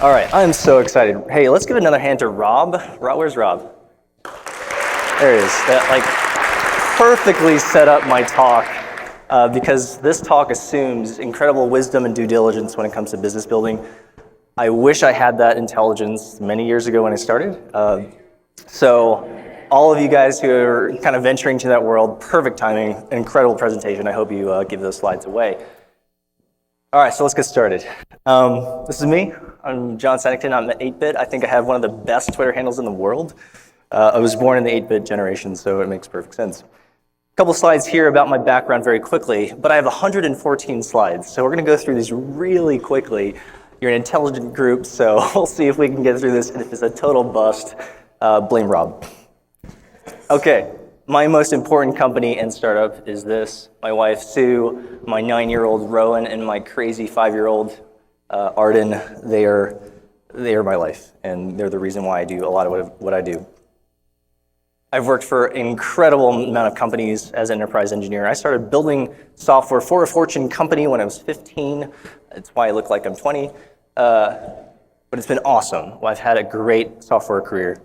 All right, I'm so excited. Hey, let's give another hand to Rob. Rob, where's Rob? There he is. That perfectly set up my talk because this talk assumes incredible wisdom and due diligence when it comes to business building. I wish I had that intelligence many years ago when I started. So all of you guys who are kind of venturing to that world, perfect timing, incredible presentation. I hope you give those slides away. All right, so let's get started. This is me. I'm John Saddington. I'm an 8-bit. I think I have one of the best Twitter handles in the world. I was born in the 8-bit generation, so it makes perfect sense. A couple slides here about my background very quickly, but I have 114 slides, so we're going to go through these really quickly. You're an intelligent group, so we'll see if we can get through this, and if it's a total bust, blame Rob. Okay. My most important company and startup is this. My wife, Sue, my 9-year-old Rowan, and my crazy 5-year-old Arden, they are my life, and they're the reason why I do a lot of what I do. I've worked for an incredible amount of companies as an enterprise engineer. I started building software for a Fortune company when I was 15. That's why I look like I'm 20. But it's been awesome. I've had a great software career.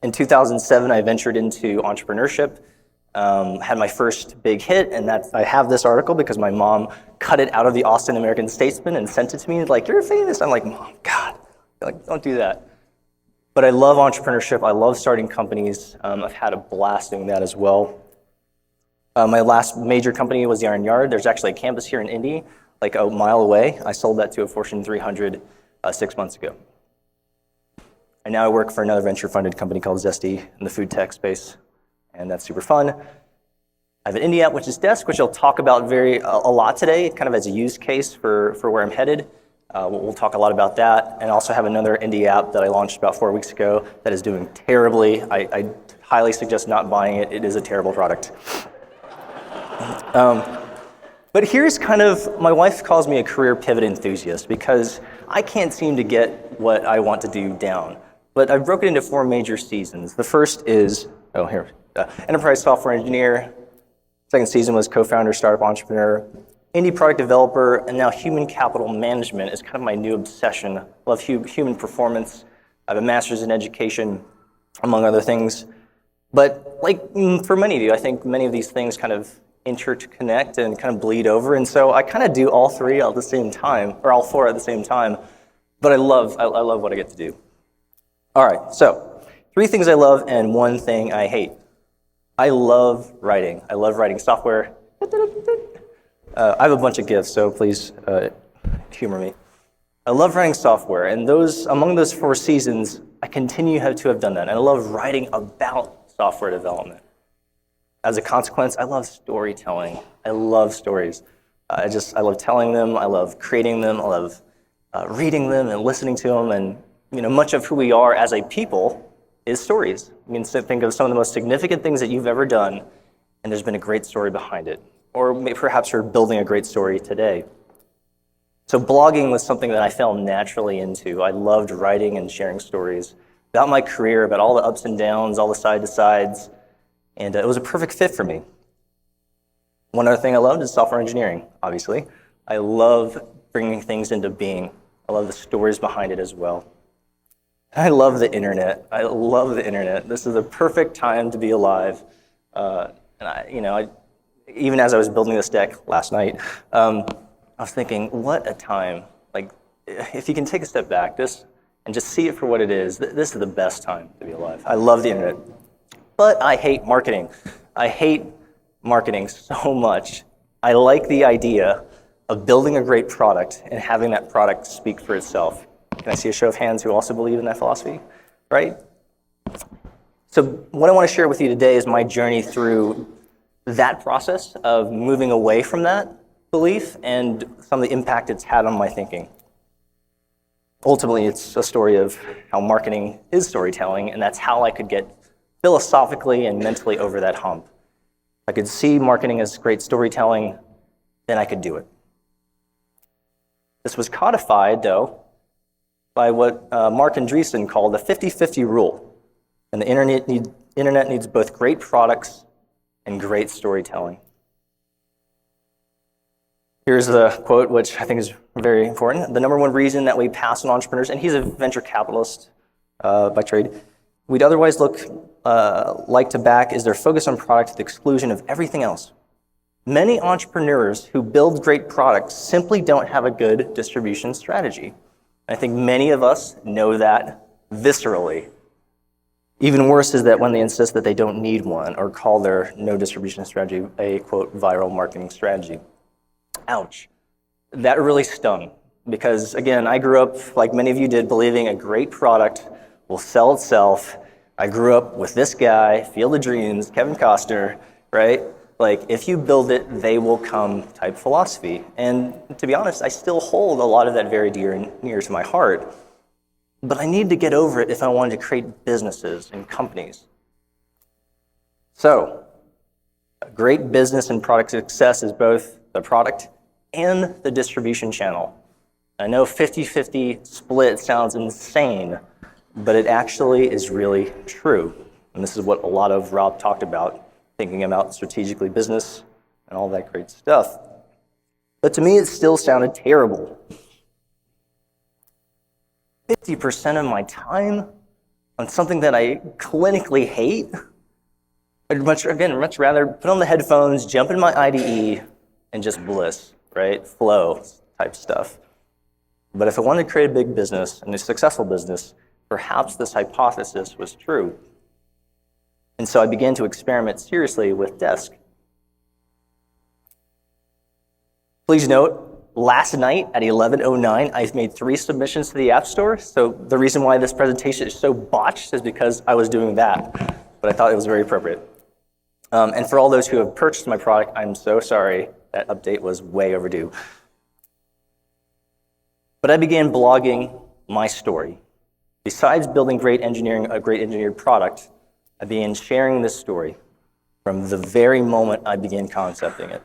In 2007, I ventured into entrepreneurship, had my first big hit, and I have this article because my mom cut it out of the Austin American-Statesman and sent it to me, like, you're famous. I'm like, Mom, God, don't do that. But I love entrepreneurship. I love starting companies. I've had a blast doing that as well. My last major company was the Iron Yard. There's actually a campus here in Indy, like a mile away. I sold that to a Fortune 300 6 months ago. And now I work for another venture-funded company called Zesty in the food tech space, and that's super fun. I have an indie app, which is Desk, which I'll talk about a lot today, kind of as a use case for where I'm headed. We'll talk a lot about that, and I also have another indie app that I launched about 4 weeks ago that is doing terribly. I highly suggest not buying it. It is a terrible product. But here's kind of, my wife calls me a career pivot enthusiast because I can't seem to get what I want to do down. But I've broken it into 4 major seasons. The first is, enterprise software engineer. Second season was co-founder, startup entrepreneur, indie product developer, and now human capital management is kind of my new obsession. I love human performance. I have a master's in education, among other things. But for many of you, I think many of these things kind of interconnect and kind of bleed over. And so I kind of do all 3 at the same time, or all 4 at the same time. But I love what I get to do. All right, so 3 things I love and 1 thing I hate. I love writing. I love writing software. I have a bunch of gifts, so please humor me. I love writing software, and among those 4 seasons, I continue to have done that. And I love writing about software development. As a consequence, I love storytelling. I love stories. I love telling them. I love creating them. I love reading them and listening to them. And much of who we are as a people is stories. You can think of some of the most significant things that you've ever done, and there's been a great story behind it. Or perhaps you're building a great story today. So blogging was something that I fell naturally into. I loved writing and sharing stories about my career, about all the ups and downs, all the side-to-sides, and it was a perfect fit for me. One other thing I loved is software engineering, obviously. I love bringing things into being. I love the stories behind it as well. I love the internet. I love the internet. This is the perfect time to be alive. Even as I was building this deck last night, I was thinking, what a time. If you can take a step back and just see it for what it is, this is the best time to be alive. I love the internet. But I hate marketing. I hate marketing so much. I like the idea of building a great product and having that product speak for itself. Can I see a show of hands who also believe in that philosophy? Right? So what I want to share with you today is my journey through that process of moving away from that belief and some of the impact it's had on my thinking. Ultimately, it's a story of how marketing is storytelling, and that's how I could get philosophically and mentally over that hump. If I could see marketing as great storytelling, then I could do it. This was codified, though, by what Mark Andreessen called the 50-50 rule. And the internet needs both great products and great storytelling. Here's the quote, which I think is very important. The number one reason that we pass on entrepreneurs, and he's a venture capitalist by trade, we'd otherwise look like to back is their focus on product to the exclusion of everything else. Many entrepreneurs who build great products simply don't have a good distribution strategy. I think many of us know that viscerally. Even worse is that when they insist that they don't need one or call their no distribution strategy a, quote, viral marketing strategy. Ouch. That really stung because, again, I grew up, like many of you did, believing a great product will sell itself. I grew up with this guy, Field of Dreams, Kevin Costner, right? Like, if you build it, they will come type philosophy. And to be honest, I still hold a lot of that very dear and near to my heart. But I need to get over it if I wanted to create businesses and companies. So, a great business and product success is both the product and the distribution channel. I know 50-50 split sounds insane, but it actually is really true. And this is what a lot of Rob talked about, thinking about strategically business and all that great stuff. But to me, it still sounded terrible. 50% of my time on something that I clinically hate, I'd much rather put on the headphones, jump in my IDE, and just bliss, right? Flow type stuff. But if I wanted to create a big business and a successful business, perhaps this hypothesis was true. And so I began to experiment seriously with Desk. Please note, last night at 11:09, I've made 3 submissions to the App Store. So the reason why this presentation is so botched is because I was doing that. But I thought it was very appropriate. And for all those who have purchased my product, I'm so sorry. That update was way overdue. But I began blogging my story. Besides building a great engineered product, I began sharing this story from the very moment I began concepting it.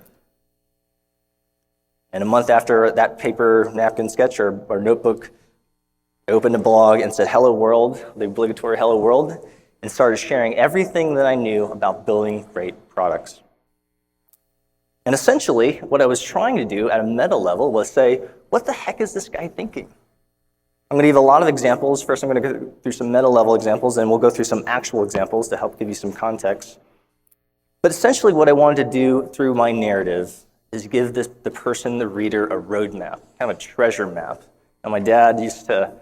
And a month after that paper napkin sketch or notebook, I opened a blog and said, "Hello world," the obligatory "Hello world," and started sharing everything that I knew about building great products. And essentially, what I was trying to do at a meta level was say, what the heck is this guy thinking? I'm going to give a lot of examples. First, I'm going to go through some meta level examples, and we'll go through some actual examples to help give you some context. But essentially, what I wanted to do through my narrative is give the person, the reader, a roadmap, kind of a treasure map. And my dad used to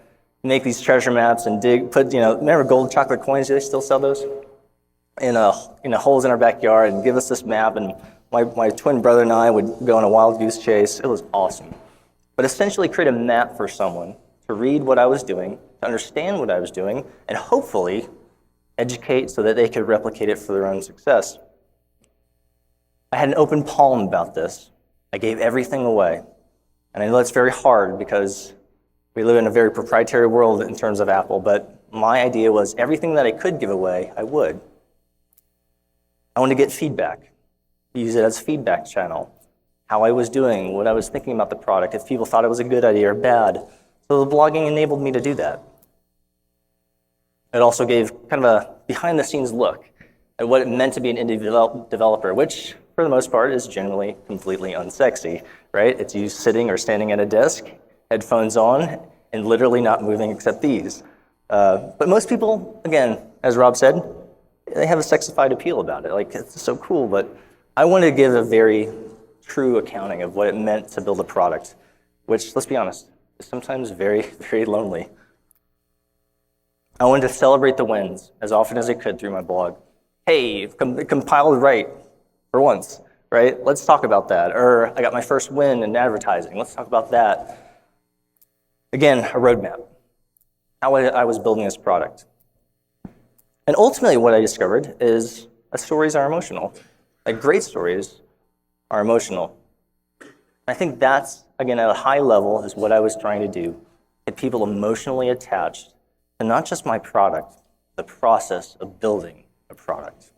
make these treasure maps and remember gold chocolate coins? Do they still sell those? In holes in our backyard and give us this map. And my twin brother and I would go on a wild goose chase. It was awesome. But essentially create a map for someone to read what I was doing, to understand what I was doing, and hopefully educate so that they could replicate it for their own success. I had an open palm about this. I gave everything away. And I know it's very hard because we live in a very proprietary world in terms of Apple, but my idea was everything that I could give away, I would. I wanted to get feedback, use it as a feedback channel, how I was doing, what I was thinking about the product, if people thought it was a good idea or bad. So the blogging enabled me to do that. It also gave kind of a behind-the-scenes look at what it meant to be an indie developer, which, for the most part, is generally completely unsexy, right? It's you sitting or standing at a desk, headphones on, and literally not moving except these. But most people, again, as Rob said, they have a sexified appeal about it. Like, it's so cool, but I wanted to give a very true accounting of what it meant to build a product, which, let's be honest, is sometimes very, very lonely. I wanted to celebrate the wins as often as I could through my blog. Hey, compiled right for once, right? Let's talk about that. Or I got my first win in advertising. Let's talk about that. Again, a roadmap, how I was building this product. And ultimately what I discovered is that stories are emotional. Like great stories are emotional. I think that's, again, at a high level is what I was trying to do. Get people emotionally attached to not just my product, the process of building a product.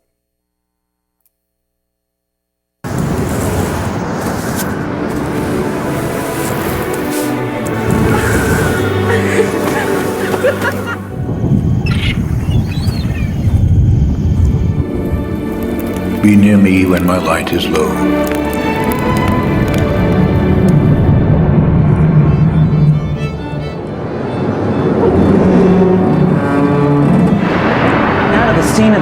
Be near me when my light is low.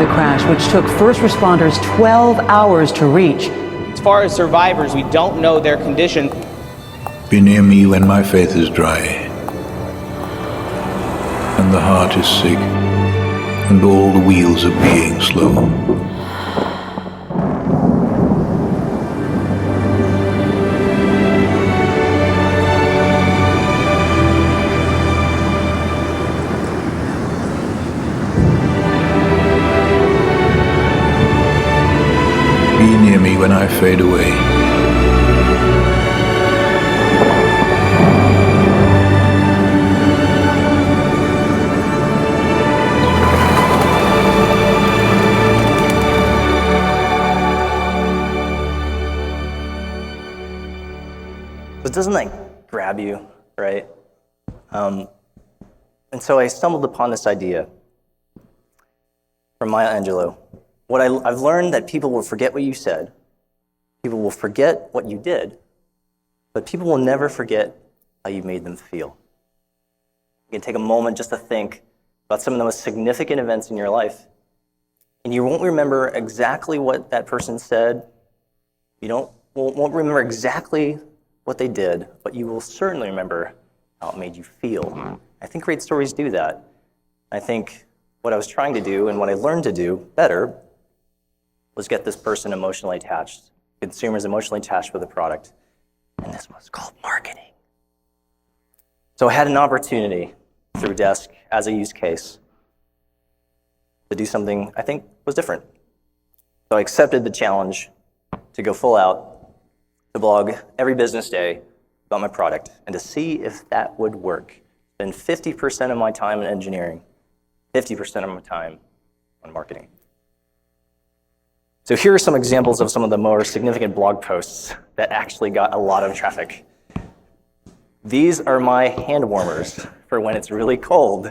crash, which took first responders 12 hours to reach. As far as survivors, we don't know their condition. Be near me when my faith is dry, and the heart is sick, and all the wheels of being slow. Be near me when I fade away. But doesn't that grab you, right? And so I stumbled upon this idea from Maya Angelou. I've learned that people will forget what you said, people will forget what you did, but people will never forget how you made them feel. You can take a moment just to think about some of the most significant events in your life, and you won't remember exactly what that person said, won't remember exactly what they did, but you will certainly remember how it made you feel. I think great stories do that. I think what I was trying to do and what I learned to do better was get this person emotionally attached, consumers emotionally attached with the product. And this was called marketing. So I had an opportunity through Desk as a use case to do something I think was different. So I accepted the challenge to go full out, to blog every business day about my product, and to see if that would work. Spend 50% of my time in engineering, 50% of my time on marketing. So here are some examples of some of the more significant blog posts that actually got a lot of traffic. These are my hand warmers for when it's really cold,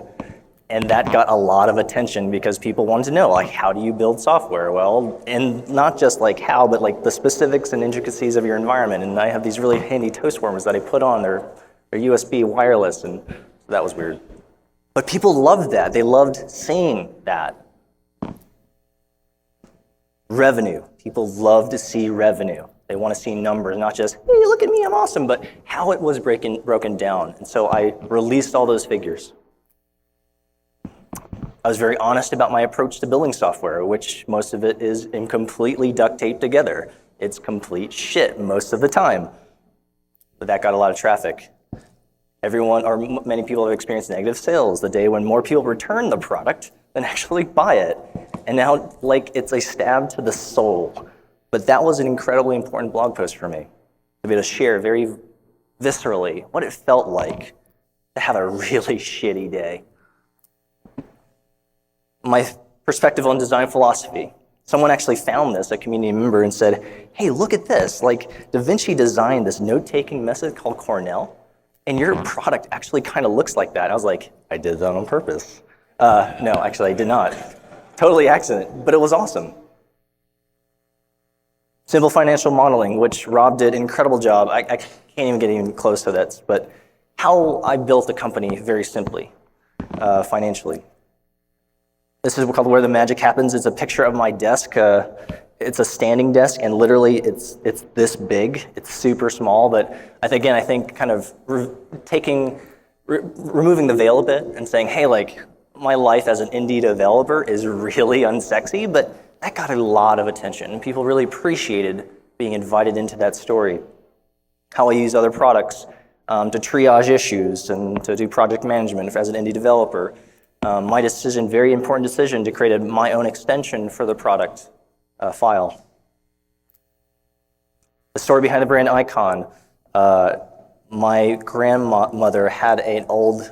and that got a lot of attention because people wanted to know, like, how do you build software? Well, and not just like how, but like the specifics and intricacies of your environment. And I have these really handy toast warmers that I put on. They're USB wireless, and so that was weird. But people loved that. They loved seeing that. Revenue. People love to see revenue. They want to see numbers, not just, hey, look at me, I'm awesome, but how it was broken down. And so I released all those figures. I was very honest about my approach to building software, which most of it is completely duct taped together. It's complete shit most of the time. But that got a lot of traffic. Many people have experienced negative sales the day when more people return the product than actually buy it. And now, like, it's a stab to the soul. But that was an incredibly important blog post for me, to be able to share very viscerally what it felt like to have a really shitty day. My perspective on design philosophy. Someone actually found this, a community member, and said, hey, look at this. Like, Da Vinci designed this note-taking method called Cornell, and your product actually kind of looks like that. I was like, I did that on purpose. No, actually, I did not. Totally accident, but it was awesome. Simple financial modeling, which Rob did an incredible job. I can't even get even close to that, but how I built a company very simply, financially. This is called Where the Magic Happens. It's a picture of my desk. It's a standing desk, and literally it's this big. It's super small, but I think kind of removing the veil a bit and saying, hey, like, my life as an indie developer is really unsexy, but that got a lot of attention, and people really appreciated being invited into that story. How I use other products to triage issues and to do project management as an indie developer. My decision, very important decision, to create my own extension for the product file. The story behind the brand icon. My grandmother had an old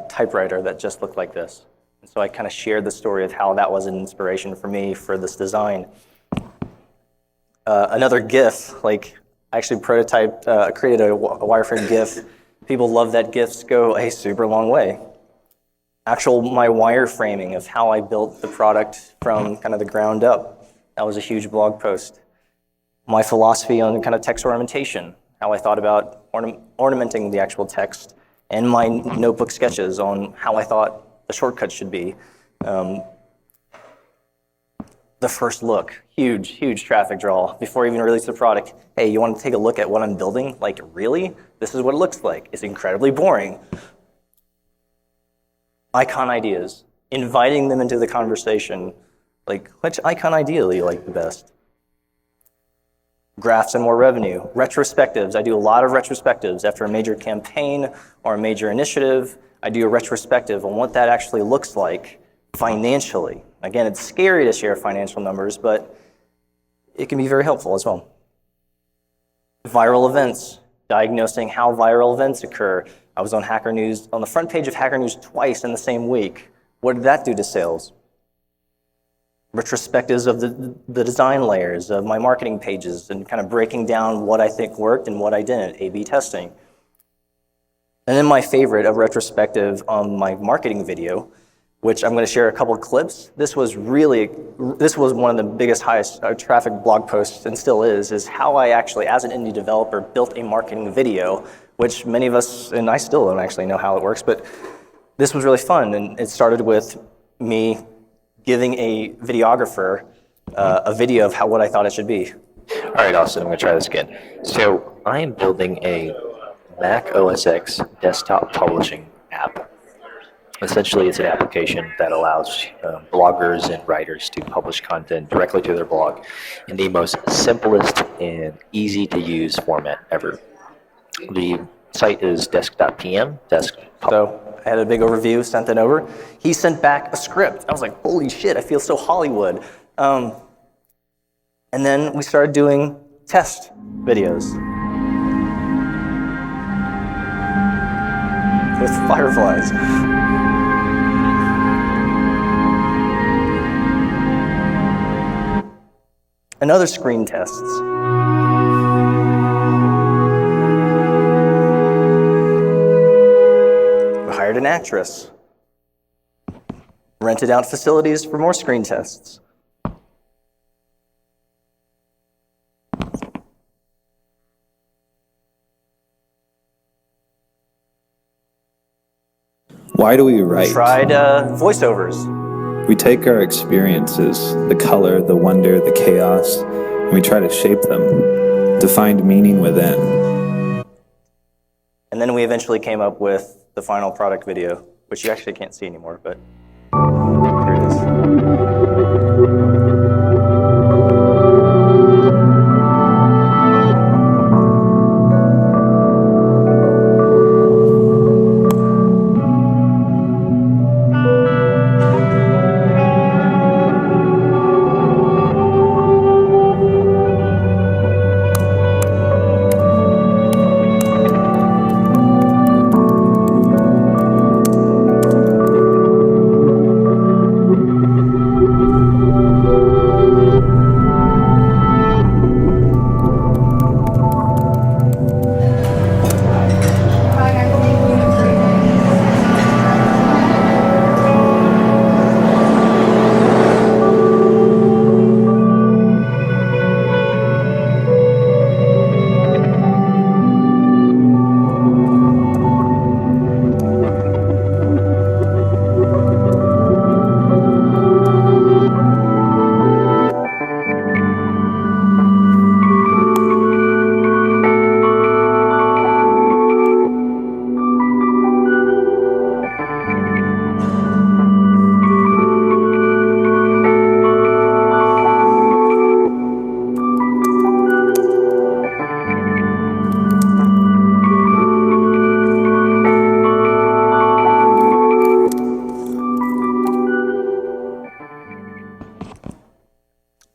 typewriter that just looked like this. And so I kind of shared the story of how that was an inspiration for me for this design. Another GIF, like I actually prototyped, created a wireframe GIF. People love that GIFs go a super long way. My wireframing of how I built the product from kind of the ground up. That was a huge blog post. My philosophy on kind of text ornamentation, how I thought about ornamenting the actual text, and my notebook sketches on how I thought the shortcuts should be. the first look, huge traffic draw. Before I even release the product, hey, you want to take a look at what I'm building? Like, really? This is what it looks like. It's incredibly boring. Icon ideas, inviting them into the conversation. Like, which icon idea do you like the best? Graphs and more revenue. Retrospectives. I do a lot of retrospectives. After a major campaign or a major initiative, I do a retrospective on what that actually looks like financially. Again, it's scary to share financial numbers, but it can be very helpful as well. Viral events. Diagnosing how viral events occur. I was on Hacker News, on the front page of Hacker News twice in the same week. What did that do to sales? Retrospectives of the design layers of my marketing pages and kind of breaking down what I think worked and what I didn't, A/B testing. And then my favorite, a retrospective on my marketing video, which I'm going to share a couple of clips. This was one of the biggest, highest traffic blog posts, and still is how I actually, as an indie developer, built a marketing video, which many of us, and I still don't actually know how it works, but this was really fun, and it started with me giving a videographer a video of what I thought it should be. All right, Austin, I'm going to try this again. So I am building a Mac OS X desktop publishing app. Essentially, it's an application that allows bloggers and writers to publish content directly to their blog in the most simplest and easy-to-use format ever. The site is desk.pm. So I had a big overview, sent it over. He sent back a script. I was like, holy shit, I feel so Hollywood. And then we started doing test videos with fireflies. And other screen tests. We hired an actress. Rented out facilities for more screen tests. Why do we write? Tried voiceovers. We take our experiences, the color, the wonder, the chaos, and we try to shape them, to find meaning within. And then we eventually came up with the final product video, which you actually can't see anymore, but here it is.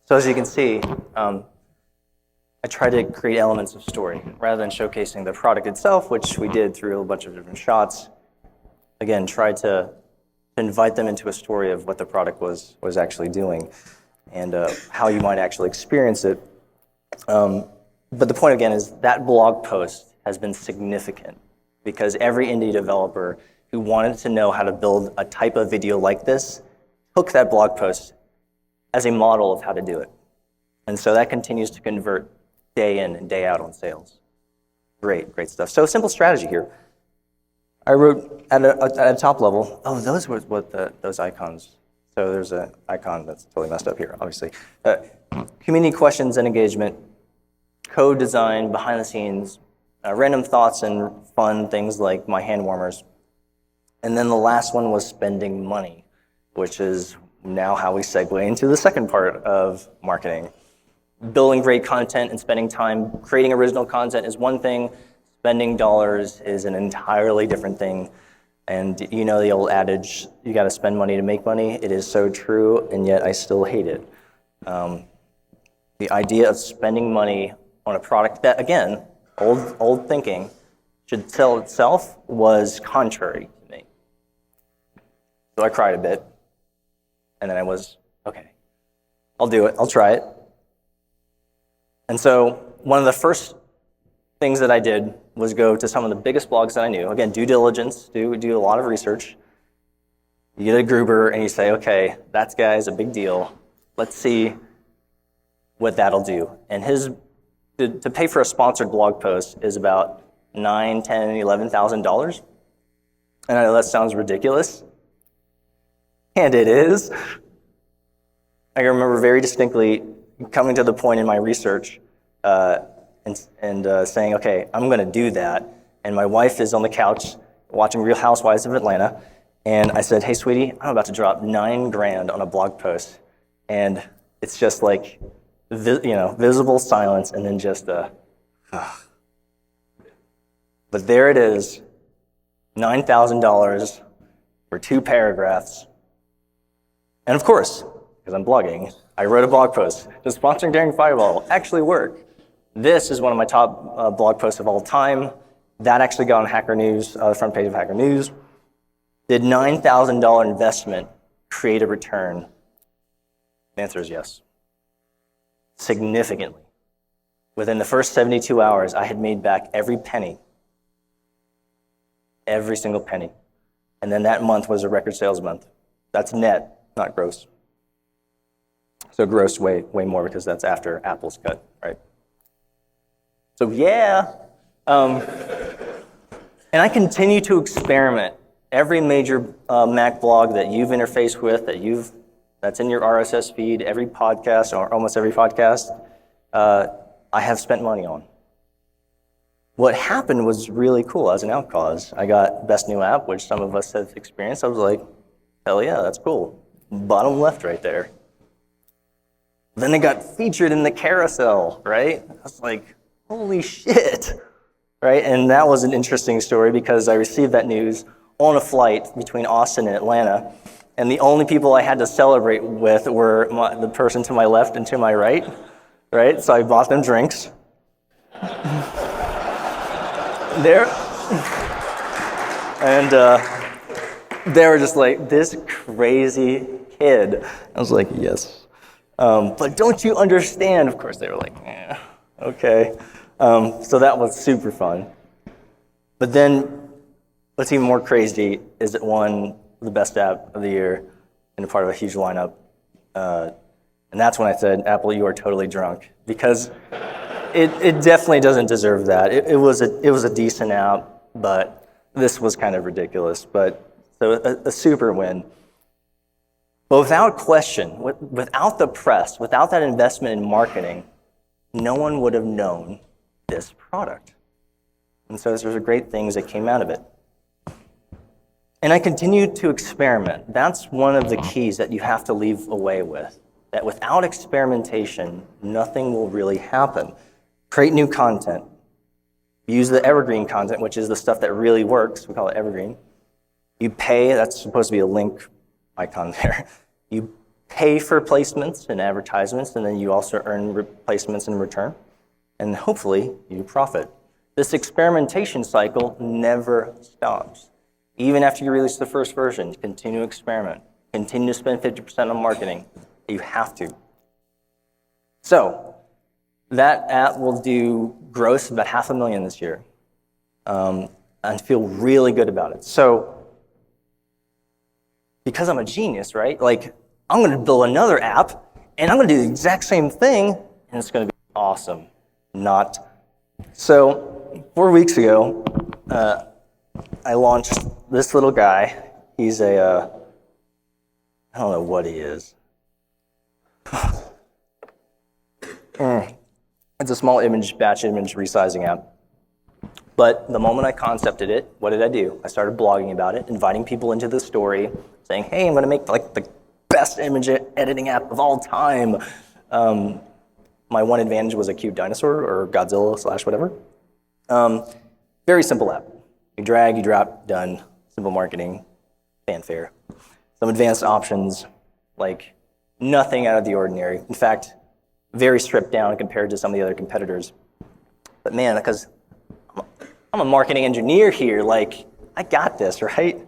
So as you can see, I try to create elements of story rather than showcasing the product itself, which we did through a bunch of different shots. Again, try to invite them into a story of what the product was actually doing and how you might actually experience it. But the point again is that blog post has been significant because every indie developer who wanted to know how to build a type of video like this took that blog post as a model of how to do it. And so that continues to convert day in and day out on sales. Great stuff. So simple strategy here. I wrote at a top level, oh, those were what those icons. So there's an icon that's totally messed up here, obviously. Community questions and engagement, code design, behind the scenes, random thoughts and fun things like my hand warmers. And then the last one was spending money, which is now how we segue into the second part of marketing. Building great content and spending time creating original content is one thing. Spending dollars is an entirely different thing. And you know the old adage, you got to spend money to make money. It is so true, and yet I still hate it. The idea of spending money on a product that, again, old thinking, should sell itself was contrary to me. So I cried a bit, and then I was, okay, I'll do it, I'll try it. And so one of the first things that I did was go to some of the biggest blogs that I knew. Again, due diligence, do a lot of research. You get a Gruber and you say, okay, that guy's a big deal. Let's see what that'll do. And to pay for a sponsored blog post is about $9,000, $10,000, $11,000. And I know that sounds ridiculous, and it is. I remember very distinctly coming to the point in my research and saying, okay, I'm going to do that. And my wife is on the couch watching Real Housewives of Atlanta, and I said, hey, sweetie, I'm about to drop $9,000 on a blog post. And it's just like, visible silence, and then just But there it is, $9,000 for 2 paragraphs. And of course, because I'm blogging, I wrote a blog post. Does sponsoring Daring Fireball actually work? This is one of my top blog posts of all time. That actually got on Hacker News, the front page of Hacker News. Did $9,000 investment create a return? The answer is yes. Significantly. Within the first 72 hours, I had made back every penny. Every single penny. And then that month was a record sales month. That's net, not gross. So gross way more because that's after Apple's cut, right? So yeah. And I continue to experiment. Every major Mac blog that you've interfaced with, that's in your RSS feed, every podcast, or almost every podcast, I have spent money on. What happened was really cool as an outcause. I got Best New App, which some of us have experienced. I was like, hell yeah, that's cool. Bottom left right there. Then it got featured in the carousel, right? I was like, holy shit, right? And that was an interesting story because I received that news on a flight between Austin and Atlanta, and the only people I had to celebrate with were the person to my left and to my right? So I bought them drinks. And they were just like, this crazy kid. I was like, yes. But don't you understand? Of course, they were like, yeah, okay. So that was super fun. But then what's even more crazy is it won the best app of the year and a part of a huge lineup. And that's when I said, Apple, you are totally drunk. Because it definitely doesn't deserve that. It was a decent app, but this was kind of ridiculous. But so a super win. But without question, without the press, without that investment in marketing, no one would have known this product. And so there's great things that came out of it. And I continued to experiment. That's one of the keys that you have to leave away with. That without experimentation, nothing will really happen. Create new content. Use the evergreen content, which is the stuff that really works. We call it evergreen. You pay, that's supposed to be a link icon there. You pay for placements and advertisements, and then you also earn placements in return. And hopefully, you profit. This experimentation cycle never stops. Even after you release the first version, continue to experiment. Continue to spend 50% on marketing. You have to. So, that app will do gross about $500,000 this year. And feel really good about it. So, because I'm a genius, right? Like, I'm going to build another app, and I'm going to do the exact same thing, and it's going to be awesome. Not. So, 4 weeks ago, I launched this little guy. He's a, don't know what he is. It's a small batch image resizing app. But the moment I concepted it, what did I do? I started blogging about it, inviting people into the story, saying, hey, I'm gonna make like the best image editing app of all time. My one advantage was a cute dinosaur or Godzilla / whatever. Very simple app. You drag, you drop, done. Simple marketing, fanfare. Some advanced options, like nothing out of the ordinary. In fact, very stripped down compared to some of the other competitors. But man, because I'm a marketing engineer here, like I got this, right?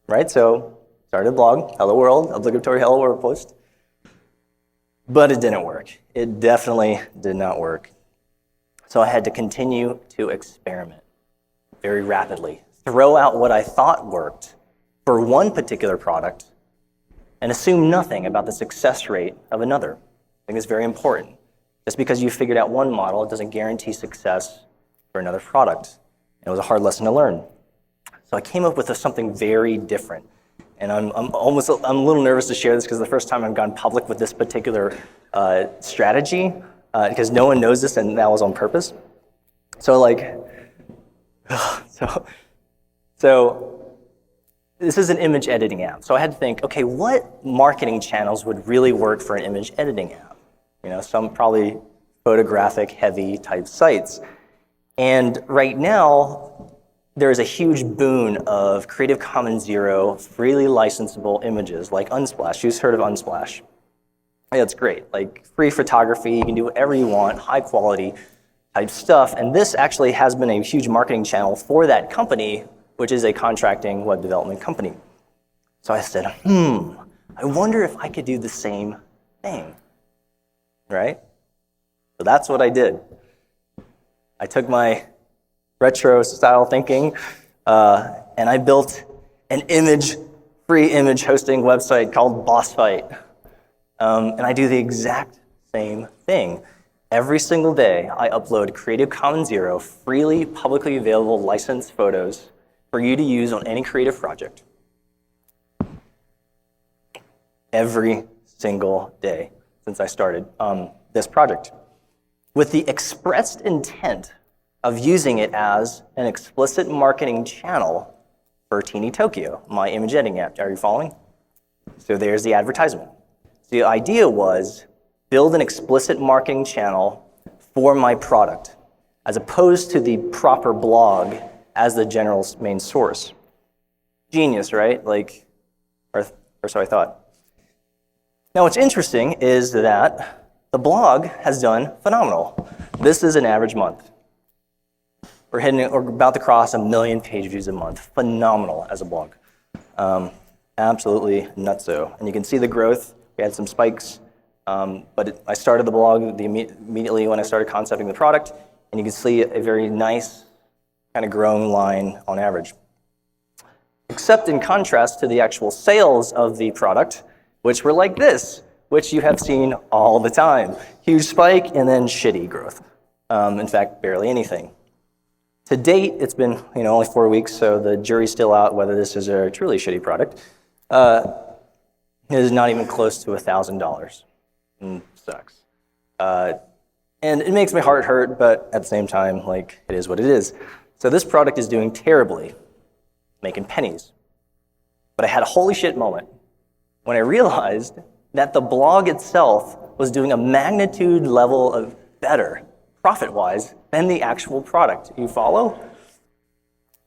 Right, so started a blog, Hello World, obligatory Hello World post. But it didn't work. It definitely did not work. So I had to continue to experiment very rapidly, throw out what I thought worked for one particular product and assume nothing about the success rate of another. I think it's very important. Just because you figured out one model, it doesn't guarantee success for another product. And it was a hard lesson to learn. So I came up with something very different. And I'm a little nervous to share this because the first time I've gone public with this particular strategy, because no one knows this and that was on purpose. So so this is an image editing app. So I had to think, okay, what marketing channels would really work for an image editing app? You know, some probably photographic heavy type sites. And right now, there is a huge boon of Creative Commons Zero, freely licensable images like Unsplash. Who's heard of Unsplash? Yeah, it's great. Like free photography, you can do whatever you want, high quality type stuff. And this actually has been a huge marketing channel for that company, which is a contracting web development company. So I said, I wonder if I could do the same thing, right? So that's what I did. I took my retro style thinking, and I built an free image hosting website called BossFight. And I do the exact same thing. Every single day, I upload Creative Commons Zero, freely publicly available licensed photos for you to use on any creative project. Every single day since I started this project, with the expressed intent of using it as an explicit marketing channel for Teeny Tokyo, my image editing app. Are you following? So there's the advertisement. So the idea was build an explicit marketing channel for my product, as opposed to the proper blog as the general main source. Genius, right? Or so I thought. Now what's interesting is that the blog has done phenomenal. This is an average month. We're about to cross 1 million page views a month. Phenomenal as a blog. Absolutely nutso. And you can see the growth. We had some spikes, but I started the blog immediately when I started concepting the product, and you can see a very nice kind of growing line on average. Except in contrast to the actual sales of the product, which were like this, which you have seen all the time. Huge spike and then shitty growth. In fact, barely anything. To date, it's been only 4 weeks, so the jury's still out whether this is a truly shitty product. It is not even close to $1,000. Sucks. And it makes my heart hurt, but at the same time, it is what it is. So this product is doing terribly, making pennies. But I had a holy shit moment when I realized that the blog itself was doing a magnitude level of better, profit-wise, than the actual product. You follow?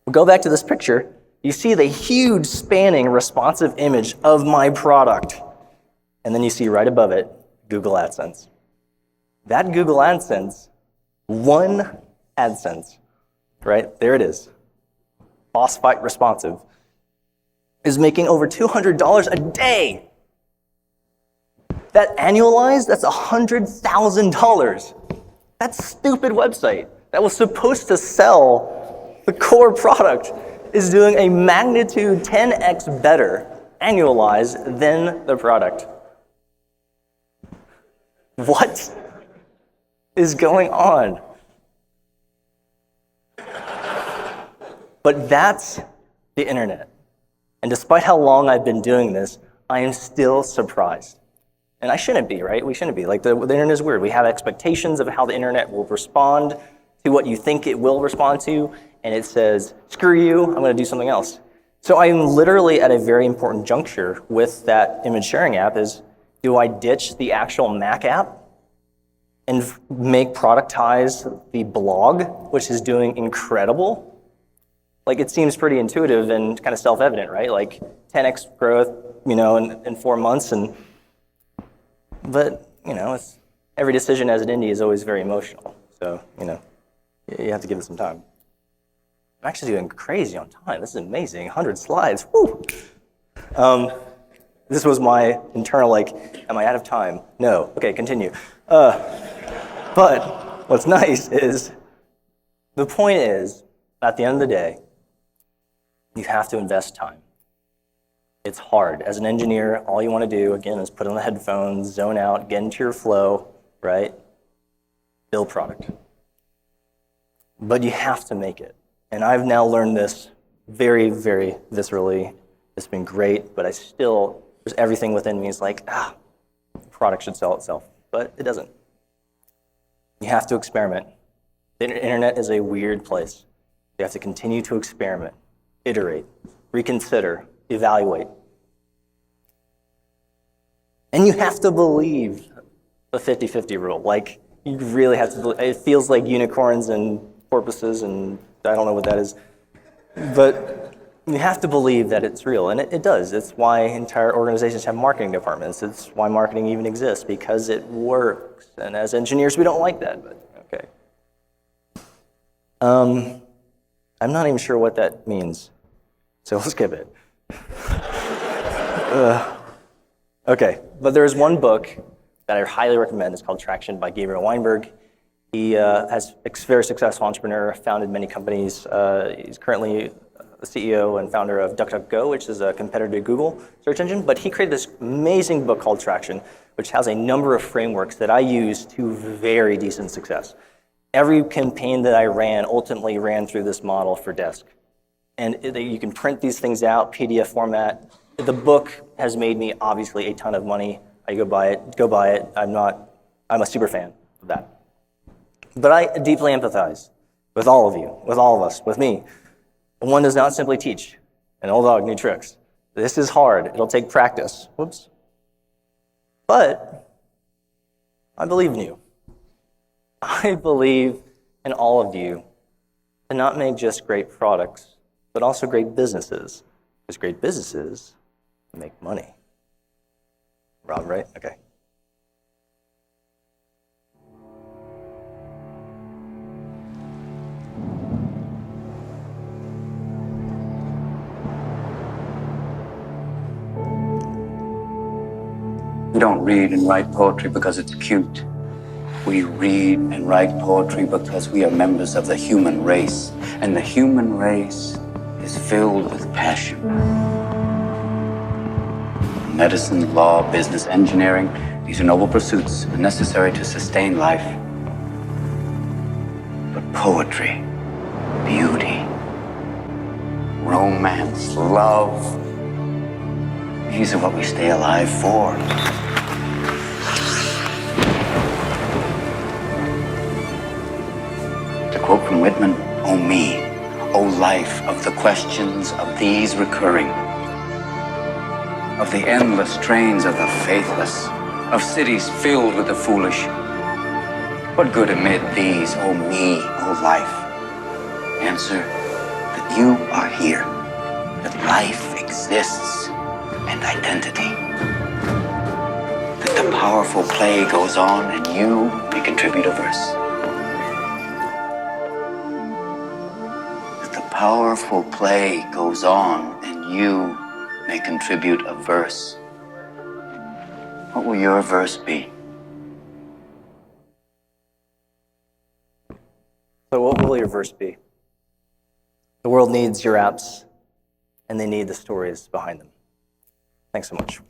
We'll go back to this picture. You see the huge spanning responsive image of my product. And then you see right above it, Google AdSense. That Google AdSense, one AdSense, right? There it is. BossFight responsive is making over $200 a day. That annualized, that's $100,000. That stupid website that was supposed to sell the core product is doing a magnitude 10x better annualized than the product. What is going on? But that's the internet. And despite how long I've been doing this, I am still surprised. And I shouldn't be, right? We shouldn't be. Like, the internet is weird. We have expectations of how the internet will respond to what you think it will respond to, and it says, screw you, I'm going to do something else. So I'm literally at a very important juncture with that image sharing app is, do I ditch the actual Mac app and make productize the blog, which is doing incredible? Like, it seems pretty intuitive and kind of self-evident, right? Like 10x growth, in 4 months, but it's, every decision as an indie is always very emotional. So, you have to give it some time. I'm actually doing crazy on time. This is amazing. 100 slides. Woo! This was my internal, am I out of time? No. Okay, continue. But what's nice is, the point is, at the end of the day, you have to invest time. It's hard. As an engineer, all you want to do, again, is put on the headphones, zone out, get into your flow, right? Build product. But you have to make it. And I've now learned this very, very viscerally. It's been great, but there's everything within me is like, product should sell itself. But it doesn't. You have to experiment. The internet is a weird place. You have to continue to experiment, iterate, reconsider, evaluate. And you have to believe the 50-50 rule. Like, you really have to believe. It feels like unicorns and porpoises, and I don't know what that is. But you have to believe that it's real, and it does. It's why entire organizations have marketing departments. It's why marketing even exists, because it works. And as engineers, we don't like that, but okay. I'm not even sure what that means, so we'll skip it. Okay, but there's one book that I highly recommend. It's called Traction by Gabriel Weinberg. He has a very successful entrepreneur, founded many companies. He's currently the CEO and founder of DuckDuckGo, which is a competitor to Google search engine. But he created this amazing book called Traction, which has a number of frameworks that I use to very decent success. Every campaign that I ran ultimately ran through this model for Desk. And you can print these things out, PDF format. The book has made me obviously a ton of money. I go buy it. I'm a super fan of that. But I deeply empathize with all of you, with all of us, with me. One does not simply teach an old dog new tricks. This is hard. It'll take practice. Whoops. But I believe in you. I believe in all of you to not make just great products, but also great businesses. Because great businesses make money. Rob, right? Okay. We don't read and write poetry because it's cute. We read and write poetry because we are members of the human race. And the human race is filled with passion. Medicine, law, business, engineering, these are noble pursuits and necessary to sustain life. But poetry, beauty, romance, love, these are what we stay alive for. To quote from Whitman, "O me, O life of the questions of these recurring, of the endless trains of the faithless, of cities filled with the foolish. What good amid these, O me, O life? Answer, that you are here, that life exists, and identity. That the powerful play goes on and you may contribute a verse. That the powerful play goes on and you may contribute a verse. What will your verse be?" So what will your verse be? The world needs your apps, and they need the stories behind them. Thanks so much.